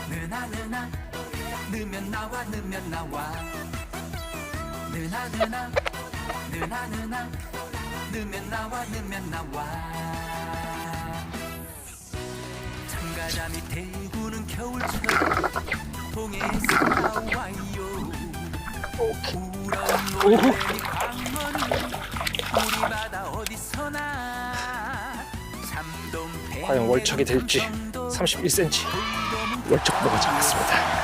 느나 느나 느면 나와 느면 나와 느나 느면 나와 느면 나와 참가자미 대구는 겨울철 동해에서 나와요 우렁 노래니 강원이 우리 바다 어디서나 참돔 과연 월척이 될지 31cm 월척 보고 잡았습니다.